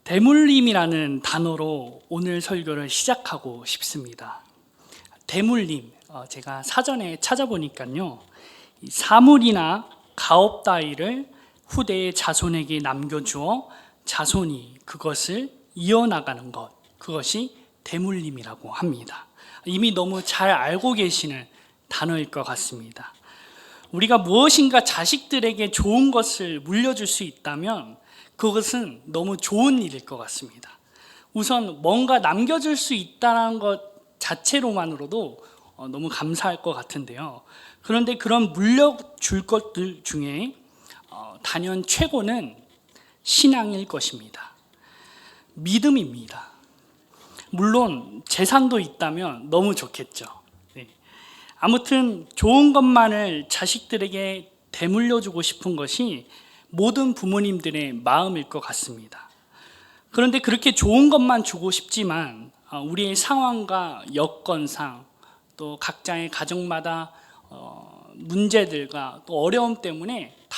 대물림이라는 단어로 오늘 설교를 시작하고 싶습니다. 대물림, 제가 사전에 찾아보니까요, 사물이나 가업 따위를 후대의 자손에게 남겨주어 자손이 그것을 이어나가는 것, 그것이 대물림이라고 합니다. 이미 너무 잘 알고 계시는 단어일 것 같습니다. 우리가 무엇인가 자식들에게 좋은 것을 물려줄 수 있다면 그것은 너무 좋은 일일 것 같습니다. 우선 뭔가 남겨줄 수 있다는 것 자체로만으로도 너무 감사할 것 같은데요. 그런데 그런 물려줄 것들 중에 단연 최고는 신앙일 것입니다. 믿음입니다. 물론 재산도 있다면 너무 좋겠죠. 아무튼 좋은 것만을 자식들에게 대물려주고 싶은 것이 모든 부모님들의 마음일 것 같습니다. 그런데 그렇게 좋은 것만 주고 싶지만 우리의 상황과 여건상 또 각자의 가정마다 문제들과 또 어려움 때문에 다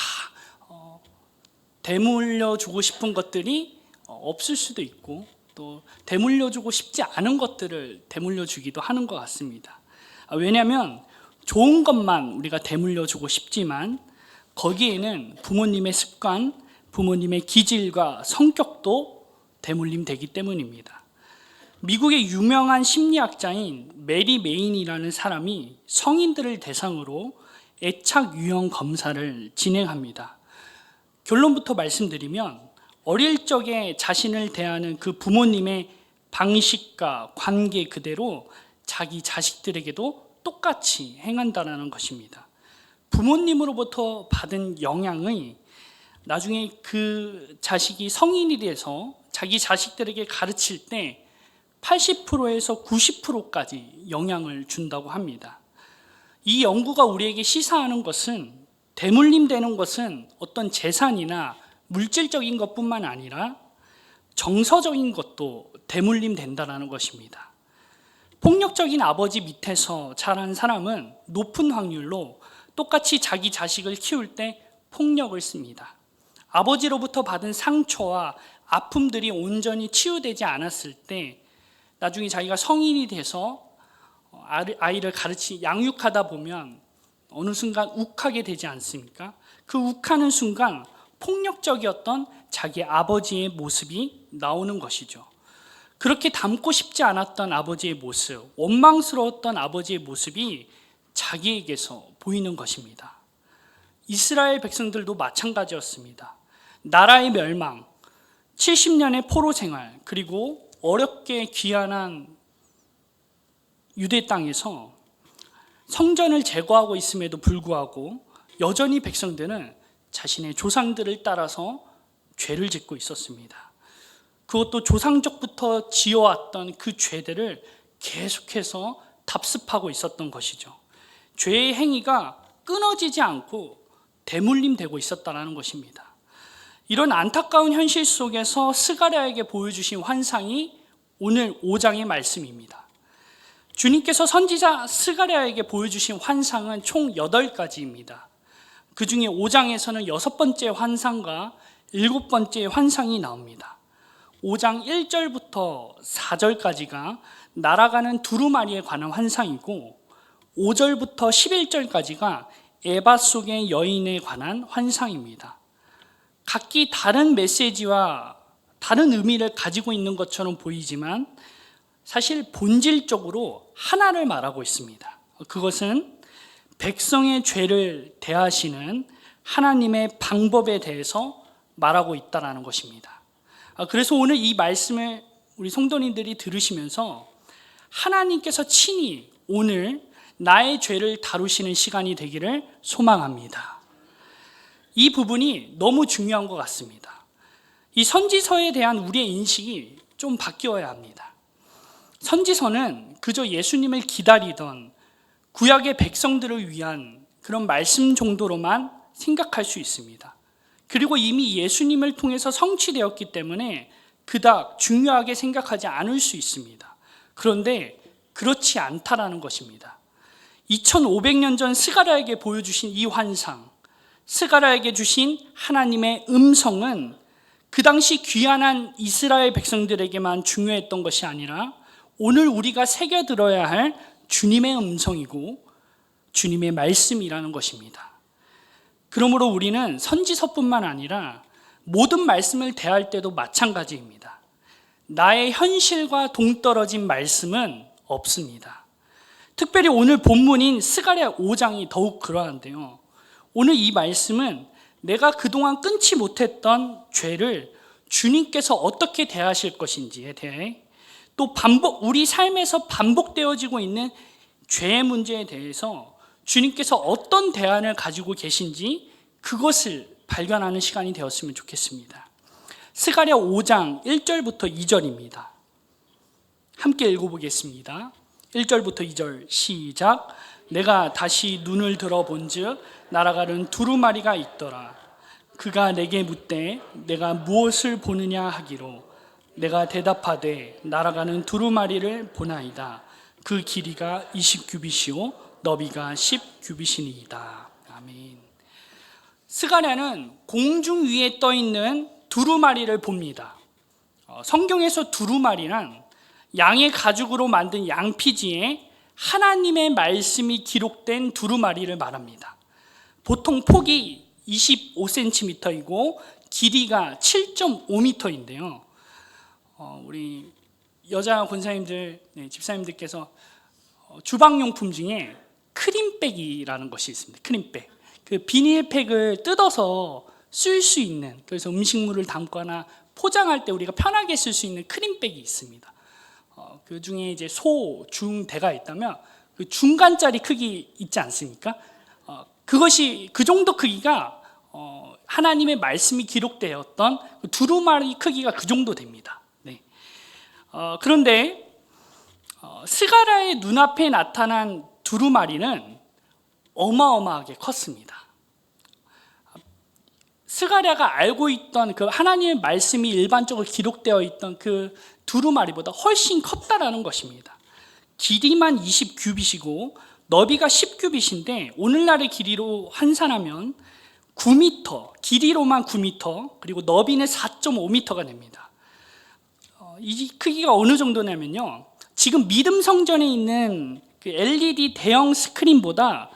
대물려주고 싶은 것들이 없을 수도 있고 또 대물려주고 싶지 않은 것들을 대물려주기도 하는 것 같습니다. 왜냐하면 좋은 것만 우리가 대물려주고 싶지만 거기에는 부모님의 습관, 부모님의 기질과 성격도 대물림되기 때문입니다. 미국의 유명한 심리학자인 메리 메인이라는 사람이 성인들을 대상으로 애착 유형 검사를 진행합니다. 결론부터 말씀드리면 어릴 적에 자신을 대하는 그 부모님의 방식과 관계 그대로 자기 자식들에게도 똑같이 행한다는 것입니다. 부모님으로부터 받은 영향이 나중에 그 자식이 성인이 돼서 자기 자식들에게 가르칠 때 80%에서 90%까지 영향을 준다고 합니다. 이 연구가 우리에게 시사하는 것은 대물림되는 것은 어떤 재산이나 물질적인 것뿐만 아니라 정서적인 것도 대물림된다는 것입니다. 폭력적인 아버지 밑에서 자란 사람은 높은 확률로 똑같이 자기 자식을 키울 때 폭력을 씁니다. 아버지로부터 받은 상처와 아픔들이 온전히 치유되지 않았을 때 나중에 자기가 성인이 돼서 아이를 양육하다 보면 어느 순간 욱하게 되지 않습니까? 그 욱하는 순간 폭력적이었던 자기 아버지의 모습이 나오는 것이죠. 그렇게 닮고 싶지 않았던 아버지의 모습, 원망스러웠던 아버지의 모습이 자기에게서 보이는 것입니다. 이스라엘 백성들도 마찬가지였습니다. 나라의 멸망, 70년의 포로 생활, 그리고 어렵게 귀환한 유대 땅에서 성전을 제거하고 있음에도 불구하고 여전히 백성들은 자신의 조상들을 따라서 죄를 짓고 있었습니다. 그것도 조상적부터 지어왔던 그 죄들을 계속해서 답습하고 있었던 것이죠. 죄의 행위가 끊어지지 않고 대물림되고 있었다는 것입니다. 이런 안타까운 현실 속에서 스가랴에게 보여주신 환상이 오늘 5장의 말씀입니다. 주님께서 선지자 스가랴에게 보여주신 환상은 총 8가지입니다. 그 중에 5장에서는 6번째 환상과 7번째 환상이 나옵니다. 5장 1절부터 4절까지가 날아가는 두루마리에 관한 환상이고 5절부터 11절까지가 에바 속의 여인에 관한 환상입니다. 각기 다른 메시지와 다른 의미를 가지고 있는 것처럼 보이지만 사실 본질적으로 하나를 말하고 있습니다. 그것은 백성의 죄를 대하시는 하나님의 방법에 대해서 말하고 있다는 것입니다. 그래서 오늘 이 말씀을 우리 성도님들이 들으시면서 하나님께서 친히 오늘 나의 죄를 다루시는 시간이 되기를 소망합니다. 이 부분이 너무 중요한 것 같습니다. 이 선지서에 대한 우리의 인식이 좀 바뀌어야 합니다. 선지서는 그저 예수님을 기다리던 구약의 백성들을 위한 그런 말씀 정도로만 생각할 수 있습니다. 그리고 이미 예수님을 통해서 성취되었기 때문에 그닥 중요하게 생각하지 않을 수 있습니다. 그런데 그렇지 않다라는 것입니다. 2500년 전 스가랴에게 보여주신 이 환상, 스가랴에게 주신 하나님의 음성은 그 당시 귀환한 이스라엘 백성들에게만 중요했던 것이 아니라 오늘 우리가 새겨 들어야 할 주님의 음성이고 주님의 말씀이라는 것입니다. 그러므로 우리는 선지서뿐만 아니라 모든 말씀을 대할 때도 마찬가지입니다. 나의 현실과 동떨어진 말씀은 없습니다. 특별히 오늘 본문인 스가랴 5장이 더욱 그러한데요. 오늘 이 말씀은 내가 그동안 끊지 못했던 죄를 주님께서 어떻게 대하실 것인지에 대해, 또 우리 삶에서 반복되어지고 있는 죄의 문제에 대해서 주님께서 어떤 대안을 가지고 계신지 그것을 발견하는 시간이 되었으면 좋겠습니다. 스가랴 5장 1절부터 2절입니다. 함께 읽어보겠습니다. 1절부터 2절 시작. 내가 다시 눈을 들어본즉 날아가는 두루마리가 있더라. 그가 내게 묻되 내가 무엇을 보느냐 하기로 내가 대답하되 날아가는 두루마리를 보나이다. 그 길이가 20규빗이요 너비가 10규빗이니이다. 아멘. 스가랴는 공중 위에 떠 있는 두루마리를 봅니다. 성경에서 두루마리란 양의 가죽으로 만든 양피지에 하나님의 말씀이 기록된 두루마리를 말합니다. 보통 폭이 25cm이고 길이가 7.5m인데요. 우리 여자 권사님들, 집사님들께서 주방용품 중에 크림백이라는 것이 있습니다. 크림백. 그 비닐팩을 뜯어서 쓸 수 있는, 그래서 음식물을 담거나 포장할 때 우리가 편하게 쓸 수 있는 크림백이 있습니다. 그 중에 이제 소, 중, 대가 있다면 그 중간짜리 크기 있지 않습니까? 그것이 그 정도 크기가 하나님의 말씀이 기록되었던 두루마리 크기가 그 정도 됩니다. 네. 그런데 스가랴의 눈앞에 나타난 두루마리는 어마어마하게 컸습니다. 스가랴가 알고 있던 그 하나님의 말씀이 일반적으로 기록되어 있던 그 두루마리보다 훨씬 컸다라는 것입니다. 길이만 20규빗이고 너비가 10규빗인데 오늘날의 길이로 환산하면 9m, 길이로만 9m, 그리고 너비는 4.5m가 됩니다. 이 크기가 어느 정도냐면요, 지금 믿음 성전에 있는 그 LED 대형 스크린보다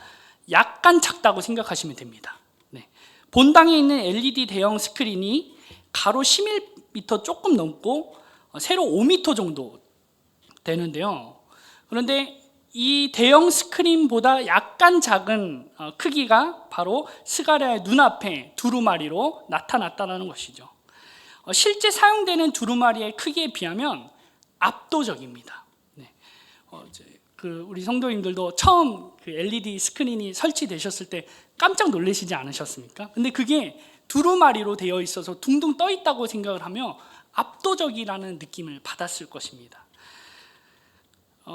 약간 작다고 생각하시면 됩니다. 네. 본당에 있는 LED 대형 스크린이 가로 11m 조금 넘고 세로 5m 정도 되는데요. 그런데 이 대형 스크린보다 약간 작은 크기가 바로 스가랴의 눈앞에 두루마리로 나타났다는 것이죠. 실제 사용되는 두루마리의 크기에 비하면 압도적입니다. 네. 우리 성도님들도 처음 그 LED 스크린이 설치되셨을 때 깜짝 놀라시지 않으셨습니까? 근데 그게 두루마리로 되어 있어서 둥둥 떠 있다고 생각을 하며 압도적이라는 느낌을 받았을 것입니다.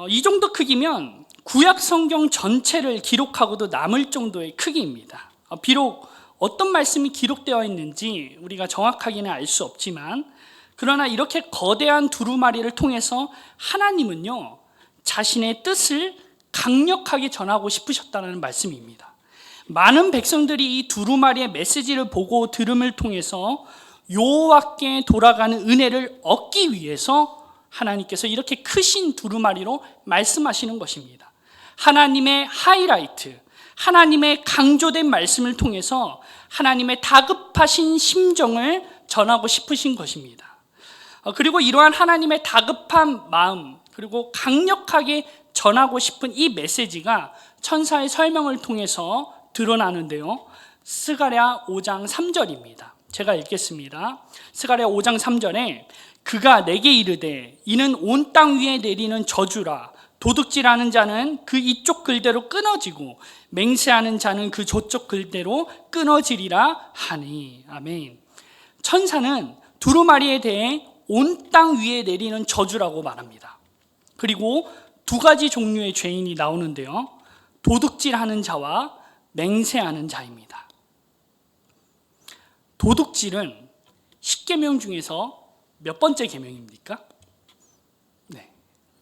이 정도 크기면 구약 성경 전체를 기록하고도 남을 정도의 크기입니다. 비록 어떤 말씀이 기록되어 있는지 우리가 정확하게는 알 수 없지만, 그러나 이렇게 거대한 두루마리를 통해서 하나님은요, 자신의 뜻을 강력하게 전하고 싶으셨다는 말씀입니다. 많은 백성들이 이 두루마리의 메시지를 보고 들음을 통해서 여호와께 돌아가는 은혜를 얻기 위해서 하나님께서 이렇게 크신 두루마리로 말씀하시는 것입니다. 하나님의 하이라이트, 하나님의 강조된 말씀을 통해서 하나님의 다급하신 심정을 전하고 싶으신 것입니다. 그리고 이러한 하나님의 다급한 마음, 그리고 강력하게 전하고 싶은 이 메시지가 천사의 설명을 통해서 드러나는데요. 스가랴 5장 3절입니다. 제가 읽겠습니다. 스가랴 5장 3절에 그가 내게 이르되 이는 온 땅 위에 내리는 저주라. 도둑질하는 자는 그 이쪽 글대로 끊어지고 맹세하는 자는 그 저쪽 글대로 끊어지리라 하니. 아멘. 천사는 두루마리에 대해 온 땅 위에 내리는 저주라고 말합니다. 그리고 두 가지 종류의 죄인이 나오는데요. 도둑질하는 자와 맹세하는 자입니다. 도둑질은 10계명 중에서 몇 번째 계명입니까? 네,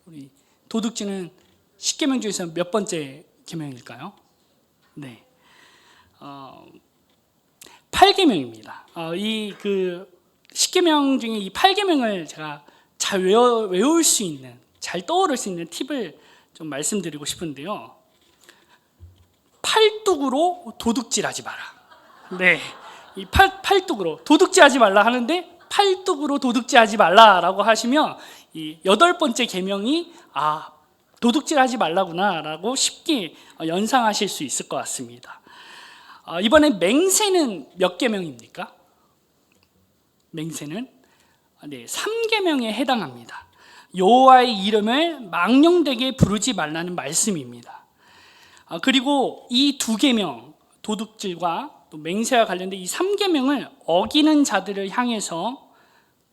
우리 도둑질은 10계명 중에서 몇 번째 계명일까요? 네, 8계명입니다. 이 10계명 중에 이 8계명을 제가 잘 외울 수 있는, 잘 떠오를 수 있는 팁을 좀 말씀드리고 싶은데요. 팔뚝으로 도둑질하지 마라. 네, 이 팔뚝으로 도둑질하지 말라 하는데 팔뚝으로 도둑질하지 말라라고 하시면 이 8번째 계명이 도둑질하지 말라구나라고 쉽게 연상하실 수 있을 것 같습니다. 이번에 맹세는 몇 계명입니까? 맹세는 3계명에 해당합니다. 여호와의 이름을 망령되게 부르지 말라는 말씀입니다. 그리고 이 2계명, 도둑질과 또 맹세와 관련된 이 3계명을 어기는 자들을 향해서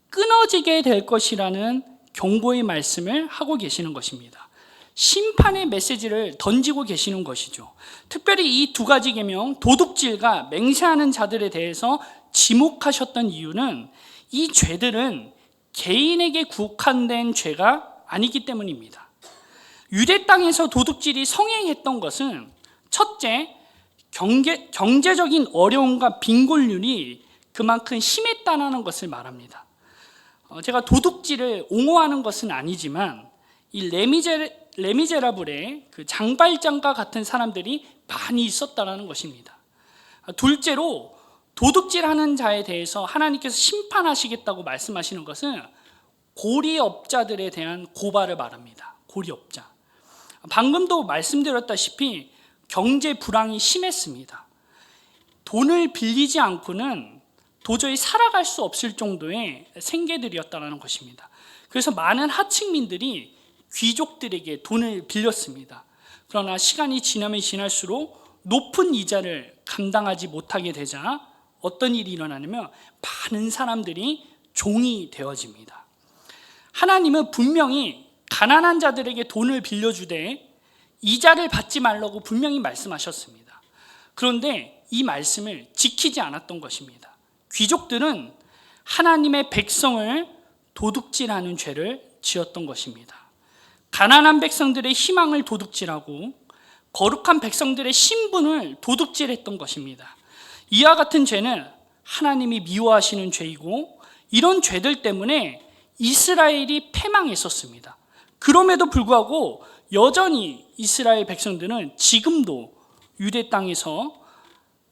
끊어지게 될 것이라는 경고의 말씀을 하고 계시는 것입니다. 심판의 메시지를 던지고 계시는 것이죠. 특별히 이 2가지 계명, 도둑질과 맹세하는 자들에 대해서 지목하셨던 이유는 이 죄들은 개인에게 국한된 죄가 아니기 때문입니다. 유대 땅에서 도둑질이 성행했던 것은 첫째, 경제적인 어려움과 빈곤율이 그만큼 심했다는 것을 말합니다. 제가 도둑질을 옹호하는 것은 아니지만 이 레미제라블의 그 장발장과 같은 사람들이 많이 있었다는 것입니다. 둘째로 도둑질하는 자에 대해서 하나님께서 심판하시겠다고 말씀하시는 것은 고리업자들에 대한 고발을 말합니다. 고리업자. 방금도 말씀드렸다시피 경제 불황이 심했습니다. 돈을 빌리지 않고는 도저히 살아갈 수 없을 정도의 생계들이었다는 것입니다. 그래서 많은 하층민들이 귀족들에게 돈을 빌렸습니다. 그러나 시간이 지나면 지날수록 높은 이자를 감당하지 못하게 되자 어떤 일이 일어나냐면 많은 사람들이 종이 되어집니다. 하나님은 분명히 가난한 자들에게 돈을 빌려주되 이자를 받지 말라고 분명히 말씀하셨습니다. 그런데 이 말씀을 지키지 않았던 것입니다. 귀족들은 하나님의 백성을 도둑질하는 죄를 지었던 것입니다. 가난한 백성들의 희망을 도둑질하고 거룩한 백성들의 신분을 도둑질했던 것입니다. 이와 같은 죄는 하나님이 미워하시는 죄이고 이런 죄들 때문에 이스라엘이 패망했었습니다. 그럼에도 불구하고 여전히 이스라엘 백성들은 지금도 유대 땅에서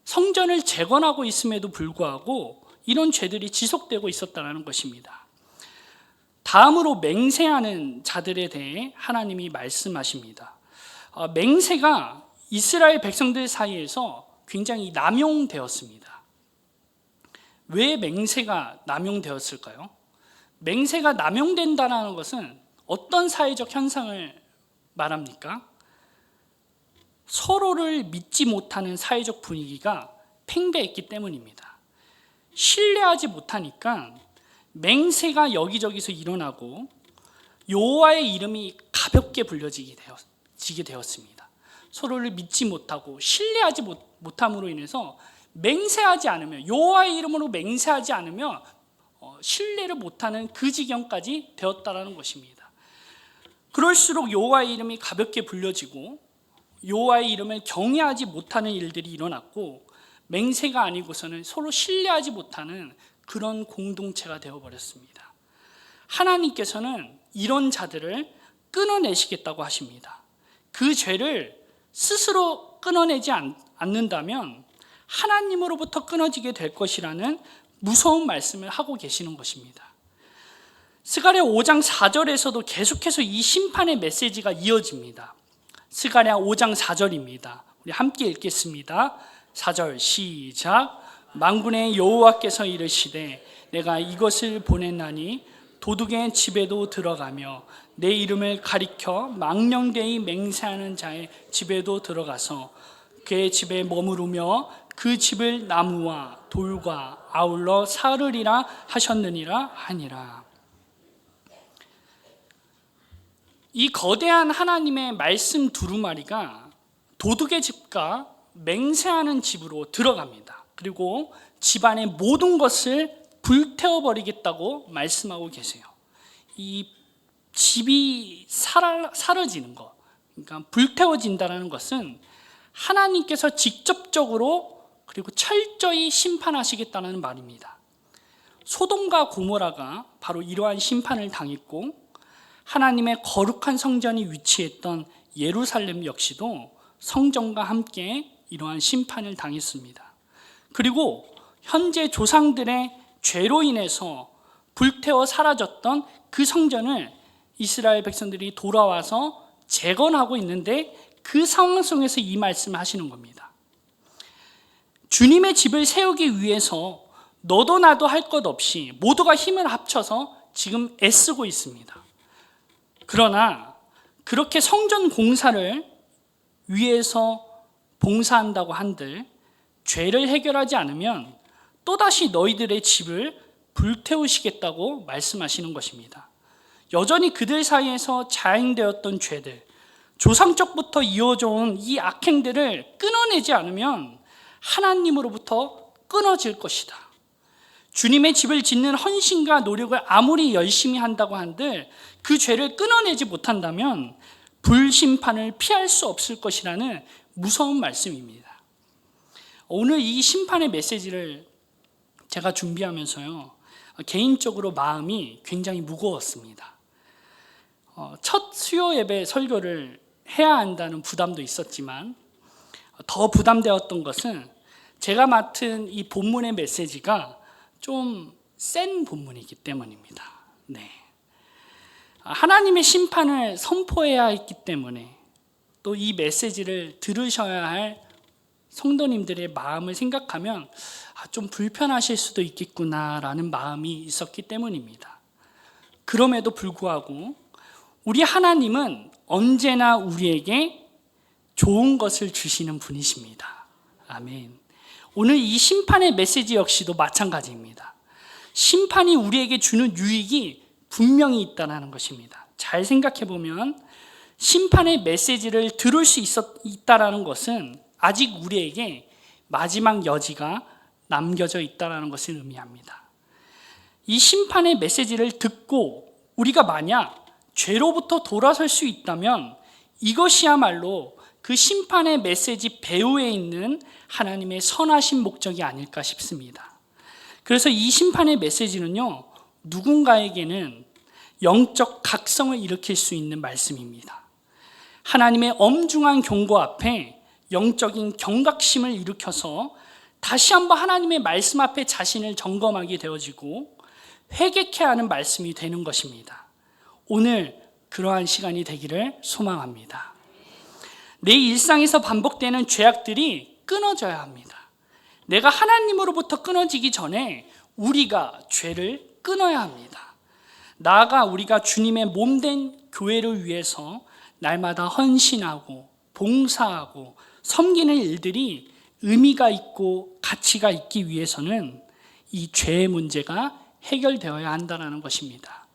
성전을 재건하고 있음에도 불구하고 이런 죄들이 지속되고 있었다는 것입니다. 다음으로 맹세하는 자들에 대해 하나님이 말씀하십니다. 맹세가 이스라엘 백성들 사이에서 굉장히 남용되었습니다. 왜 맹세가 남용되었을까요? 맹세가 남용된다는 것은 어떤 사회적 현상을 말합니까? 서로를 믿지 못하는 사회적 분위기가 팽배했기 때문입니다. 신뢰하지 못하니까 맹세가 여기저기서 일어나고 여호와의 이름이 가볍게 불려지게 되었습니다. 서로를 믿지 못하고 신뢰하지 못함으로 인해서 맹세하지 않으면, 여호와의 이름으로 맹세하지 않으면 신뢰를 못하는 그 지경까지 되었다는 것입니다. 그럴수록 여호와의 이름이 가볍게 불려지고 여호와의 이름을 경외하지 못하는 일들이 일어났고 맹세가 아니고서는 서로 신뢰하지 못하는 그런 공동체가 되어버렸습니다. 하나님께서는 이런 자들을 끊어내시겠다고 하십니다. 그 죄를 스스로 끊어내지 않는다면 하나님으로부터 끊어지게 될 것이라는 무서운 말씀을 하고 계시는 것입니다. 스가랴 5장 4절에서도 계속해서 이 심판의 메시지가 이어집니다. 스가랴 5장 4절입니다. 우리 함께 읽겠습니다. 4절 시작. 만군의 여호와께서 이르시되 내가 이것을 보냈나니 도둑의 집에도 들어가며 내 이름을 가리켜 망령되이 맹세하는 자의 집에도 들어가서 그의 집에 머무르며 그 집을 나무와 돌과 아울러 사르리라 하셨느니라 하니라. 이 거대한 하나님의 말씀 두루마리가 도둑의 집과 맹세하는 집으로 들어갑니다. 그리고 집안의 모든 것을 불태워버리겠다고 말씀하고 계세요. 이 집이 사라지는 것, 그러니까 불태워진다는 것은 하나님께서 직접적으로 그리고 철저히 심판하시겠다는 말입니다. 소돔과 고모라가 바로 이러한 심판을 당했고, 하나님의 거룩한 성전이 위치했던 예루살렘 역시도 성전과 함께 이러한 심판을 당했습니다. 그리고 현재 조상들의 죄로 인해서 불태워 사라졌던 그 성전을 이스라엘 백성들이 돌아와서 재건하고 있는데, 그 상황 속에서 이 말씀을 하시는 겁니다. 주님의 집을 세우기 위해서 너도 나도 할 것 없이 모두가 힘을 합쳐서 지금 애쓰고 있습니다. 그러나 그렇게 성전 공사를 위해서 봉사한다고 한들 죄를 해결하지 않으면 또다시 너희들의 집을 불태우시겠다고 말씀하시는 것입니다. 여전히 그들 사이에서 자행되었던 죄들, 조상적부터 이어져 온 이 악행들을 끊어내지 않으면 하나님으로부터 끊어질 것이다. 주님의 집을 짓는 헌신과 노력을 아무리 열심히 한다고 한들 그 죄를 끊어내지 못한다면 불심판을 피할 수 없을 것이라는 무서운 말씀입니다. 오늘 이 심판의 메시지를 제가 준비하면서요, 개인적으로 마음이 굉장히 무거웠습니다. 첫 수요 예배 설교를 해야 한다는 부담도 있었지만, 더 부담되었던 것은 제가 맡은 이 본문의 메시지가 좀 센 본문이기 때문입니다. 네. 하나님의 심판을 선포해야 했기 때문에, 또 이 메시지를 들으셔야 할 성도님들의 마음을 생각하면 좀 불편하실 수도 있겠구나라는 마음이 있었기 때문입니다. 그럼에도 불구하고 우리 하나님은 언제나 우리에게 좋은 것을 주시는 분이십니다. 아멘. 오늘 이 심판의 메시지 역시도 마찬가지입니다. 심판이 우리에게 주는 유익이 분명히 있다는 것입니다. 잘 생각해 보면 심판의 메시지를 들을 수 있다는 것은 아직 우리에게 마지막 여지가 남겨져 있다는 것을 의미합니다. 이 심판의 메시지를 듣고 우리가 만약 죄로부터 돌아설 수 있다면 이것이야말로 그 심판의 메시지 배후에 있는 하나님의 선하신 목적이 아닐까 싶습니다. 그래서 이 심판의 메시지는요, 누군가에게는 영적 각성을 일으킬 수 있는 말씀입니다. 하나님의 엄중한 경고 앞에 영적인 경각심을 일으켜서 다시 한번 하나님의 말씀 앞에 자신을 점검하게 되어지고 회개케 하는 말씀이 되는 것입니다. 오늘 그러한 시간이 되기를 소망합니다. 내 일상에서 반복되는 죄악들이 끊어져야 합니다. 내가 하나님으로부터 끊어지기 전에 우리가 죄를 끊어야 합니다. 나아가 우리가 주님의 몸된 교회를 위해서 날마다 헌신하고 봉사하고 섬기는 일들이 의미가 있고 가치가 있기 위해서는 이 죄의 문제가 해결되어야 한다는 것입니다.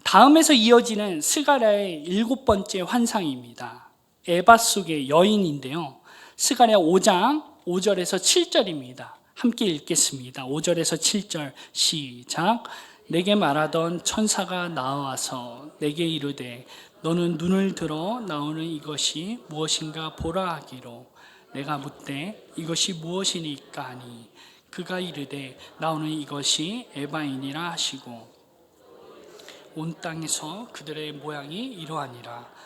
다음에서 이어지는 스가랴의 7번째 환상입니다. 에바 속의 여인인데요, 스가랴 5장 5절에서 7절입니다. 함께 읽겠습니다. 5절에서 7절 시작. 내게 말하던 천사가 나와서 내게 이르되 너는 눈을 들어 나오는 이것이 무엇인가 보라 하기로, 내가 묻되 이것이 무엇이니까 하니 그가 이르되 나오는 이것이 에바이니라 하시고 온 땅에서 그들의 모양이 이러하니라.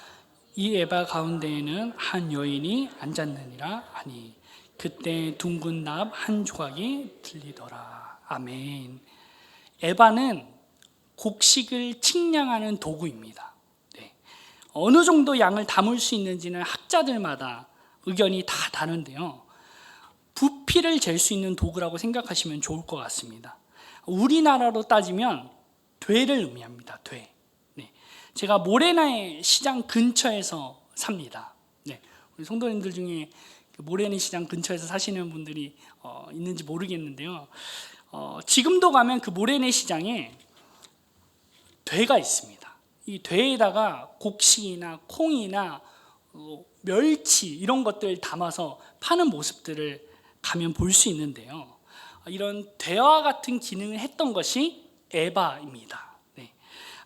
이 에바 가운데에는 한 여인이 앉았느니라 하니 그때 둥근 납 한 조각이 들리더라. 아멘. 에바는 곡식을 측량하는 도구입니다. 네. 어느 정도 양을 담을 수 있는지는 학자들마다 의견이 다 다른데요, 부피를 잴 수 있는 도구라고 생각하시면 좋을 것 같습니다. 우리나라로 따지면 되를 의미합니다. 되. 네. 제가 모래나의 시장 근처에서 삽니다. 네. 우리 성도님들 중에 모래내 시장 근처에서 사시는 분들이 있는지 모르겠는데요, 지금도 가면 그 모래내 시장에 되가 있습니다. 이 되에다가 곡식이나 콩이나 멸치 이런 것들 담아서 파는 모습들을 가면 볼 수 있는데요, 이런 되와 같은 기능을 했던 것이 에바입니다. 네.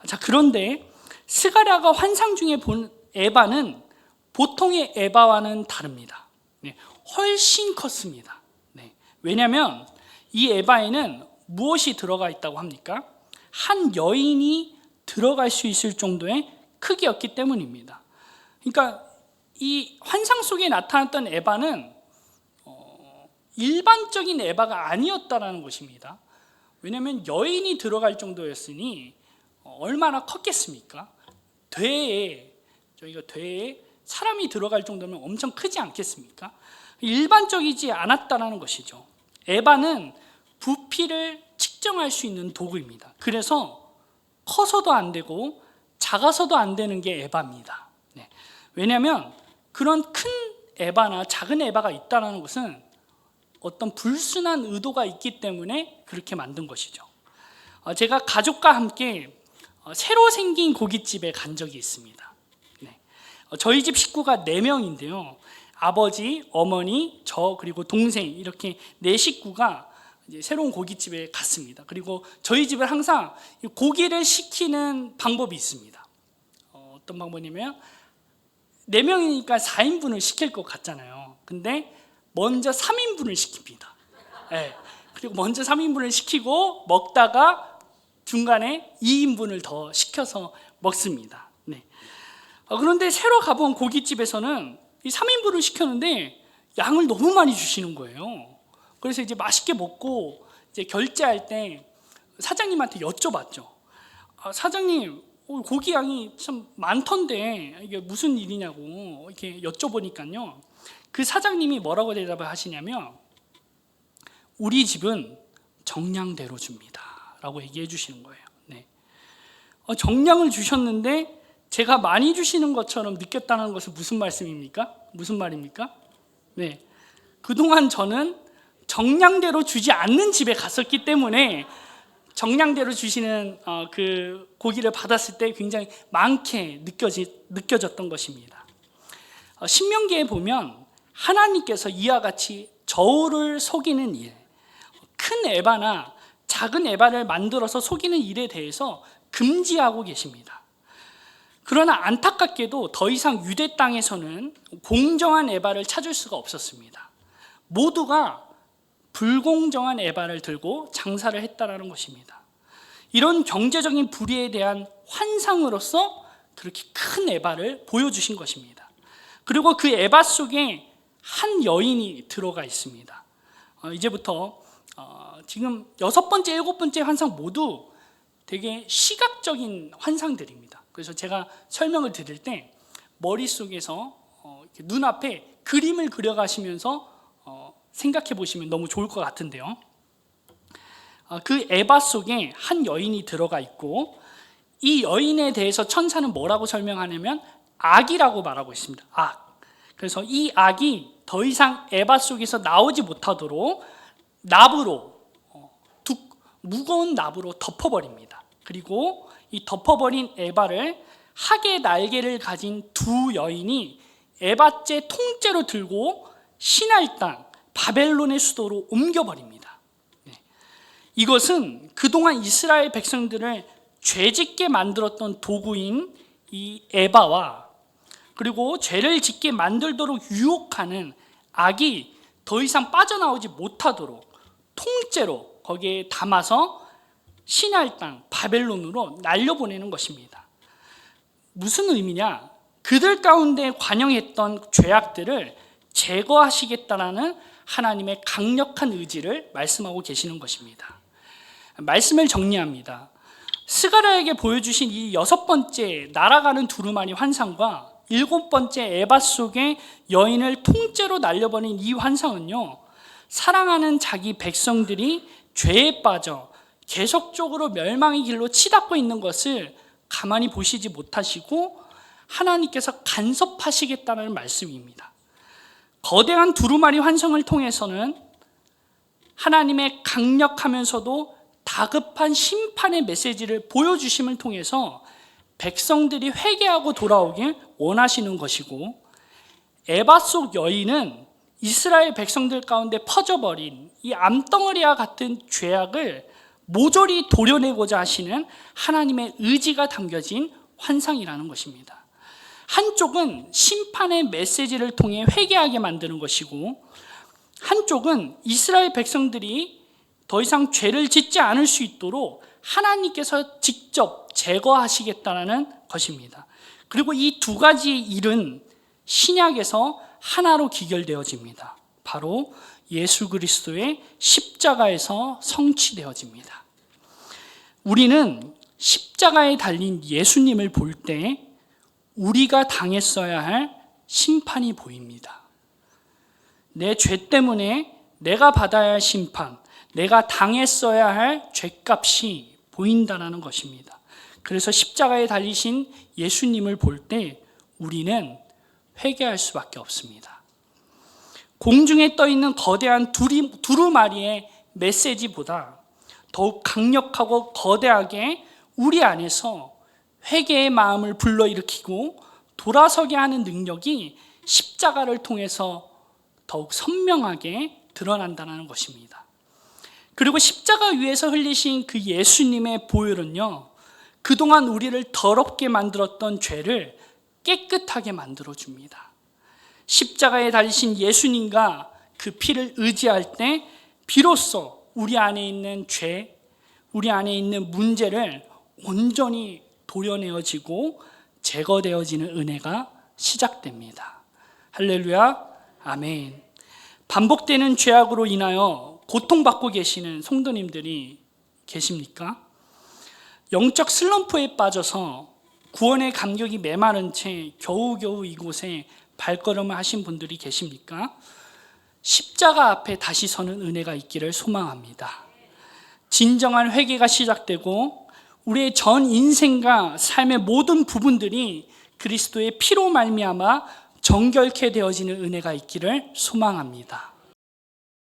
자, 그런데 스가랴가 환상 중에 본 에바는 보통의 에바와는 다릅니다. 네. 훨씬 컸습니다. 네. 왜냐하면 이 에바에는 무엇이 들어가 있다고 합니까? 한 여인이 들어갈 수 있을 정도의 크기였기 때문입니다. 그러니까 이 환상 속에 나타났던 에바는 일반적인 에바가 아니었다라는 것입니다. 왜냐하면 여인이 들어갈 정도였으니 얼마나 컸겠습니까? 저희가 되에 사람이 들어갈 정도면 엄청 크지 않겠습니까? 일반적이지 않았다라는 것이죠. 에바는 부피를 측정할 수 있는 도구입니다. 그래서 커서도 안 되고 작아서도 안 되는 게 에바입니다. 네. 왜냐하면 그런 큰 에바나 작은 에바가 있다는 것은 어떤 불순한 의도가 있기 때문에 그렇게 만든 것이죠. 제가 가족과 함께 새로 생긴 고깃집에 간 적이 있습니다. 네. 저희 집 식구가 4명인데요. 아버지, 어머니, 저 그리고 동생 이렇게 4식구가 이제 새로운 고깃집에 갔습니다. 그리고 저희 집은 항상 고기를 시키는 방법이 있습니다. 어떤 방법이냐면 4명이니까 4인분을 시킬 것 같잖아요. 근데 먼저 3인분을 시킵니다. 네. 그리고 먼저 3인분을 시키고 먹다가 중간에 2인분을 더 시켜서 먹습니다. 네. 그런데 새로 가본 고깃집에서는 이 3인분을 시켰는데 양을 너무 많이 주시는 거예요. 그래서 이제 맛있게 먹고 이제 결제할 때 사장님한테 여쭤봤죠. 사장님, 고기 양이 참 많던데 이게 무슨 일이냐고 이렇게 여쭤보니까요. 그 사장님이 뭐라고 대답을 하시냐면 우리 집은 정량대로 줍니다 라고 얘기해 주시는 거예요. 네. 정량을 주셨는데 제가 많이 주시는 것처럼 느꼈다는 것은 무슨 말씀입니까? 무슨 말입니까? 네. 그동안 저는 정량대로 주지 않는 집에 갔었기 때문에 정량대로 주시는 그 고기를 받았을 때 굉장히 많게 느껴졌던 것입니다. 신명기에 보면 하나님께서 이와 같이 저울을 속이는 일, 큰 에바나 작은 에바를 만들어서 속이는 일에 대해서 금지하고 계십니다. 그러나 안타깝게도 더 이상 유대 땅에서는 공정한 에바를 찾을 수가 없었습니다. 모두가 불공정한 에바를 들고 장사를 했다라는 것입니다. 이런 경제적인 불의에 대한 환상으로서 그렇게 큰 에바를 보여주신 것입니다. 그리고 그 에바 속에 한 여인이 들어가 있습니다. 이제부터 지금 6번째, 7번째 환상 모두 되게 시각적인 환상들입니다. 그래서 제가 설명을 드릴 때 머릿속에서 눈앞에 그림을 그려가시면서 생각해 보시면 너무 좋을 것 같은데요. 그 에바 속에 한 여인이 들어가 있고 이 여인에 대해서 천사는 뭐라고 설명하냐면 악이라고 말하고 있습니다. 악. 그래서 이 악이 더 이상 에바 속에서 나오지 못하도록 납으로 무거운 납으로 덮어버립니다. 그리고 이 덮어버린 에바를 학의 날개를 가진 두 여인이 에바째 통째로 들고 신할 땅 바벨론의 수도로 옮겨버립니다. 이것은 그동안 이스라엘 백성들을 죄짓게 만들었던 도구인 이 에바와 그리고 죄를 짓게 만들도록 유혹하는 악이 더 이상 빠져나오지 못하도록 통째로 거기에 담아서 신할 땅 바벨론으로 날려보내는 것입니다. 무슨 의미냐? 그들 가운데 관영했던 죄악들을 제거하시겠다라는 하나님의 강력한 의지를 말씀하고 계시는 것입니다. 말씀을 정리합니다. 스가랴에게 보여주신 이 6번째 날아가는 두루마리 환상과 7번째 에바 속의 여인을 통째로 날려버린 이 환상은요, 사랑하는 자기 백성들이 죄에 빠져 계속적으로 멸망의 길로 치닫고 있는 것을 가만히 보시지 못하시고 하나님께서 간섭하시겠다는 말씀입니다. 거대한 두루마리 환상을 통해서는 하나님의 강력하면서도 다급한 심판의 메시지를 보여주심을 통해서 백성들이 회개하고 돌아오길 원하시는 것이고, 에바 속 여인은 이스라엘 백성들 가운데 퍼져버린 이 암덩어리와 같은 죄악을 모조리 도려내고자 하시는 하나님의 의지가 담겨진 환상이라는 것입니다. 한쪽은 심판의 메시지를 통해 회개하게 만드는 것이고, 한쪽은 이스라엘 백성들이 더 이상 죄를 짓지 않을 수 있도록 하나님께서 직접 제거하시겠다는 것입니다. 그리고 이 두 가지 일은 신약에서 하나로 귀결되어집니다. 바로 예수 그리스도의 십자가에서 성취되어집니다. 우리는 십자가에 달린 예수님을 볼 때 우리가 당했어야 할 심판이 보입니다. 내 죄 때문에 내가 받아야 할 심판, 내가 당했어야 할 죄값이 보인다는 것입니다. 그래서 십자가에 달리신 예수님을 볼 때 우리는 회개할 수밖에 없습니다. 공중에 떠 있는 거대한 두루마리의 메시지보다 더욱 강력하고 거대하게 우리 안에서 회개의 마음을 불러일으키고 돌아서게 하는 능력이 십자가를 통해서 더욱 선명하게 드러난다는 것입니다. 그리고 십자가 위에서 흘리신 그 예수님의 보혈은요, 그동안 우리를 더럽게 만들었던 죄를 깨끗하게 만들어줍니다. 십자가에 달리신 예수님과 그 피를 의지할 때 비로소 우리 안에 있는 죄, 우리 안에 있는 문제를 온전히 도려내어지고 제거되어지는 은혜가 시작됩니다. 할렐루야, 아멘. 반복되는 죄악으로 인하여 고통받고 계시는 성도님들이 계십니까? 영적 슬럼프에 빠져서 구원의 감격이 메마른 채 겨우겨우 이곳에 발걸음을 하신 분들이 계십니까? 십자가 앞에 다시 서는 은혜가 있기를 소망합니다. 진정한 회개가 시작되고 우리의 전 인생과 삶의 모든 부분들이 그리스도의 피로 말미암아 정결케 되어지는 은혜가 있기를 소망합니다.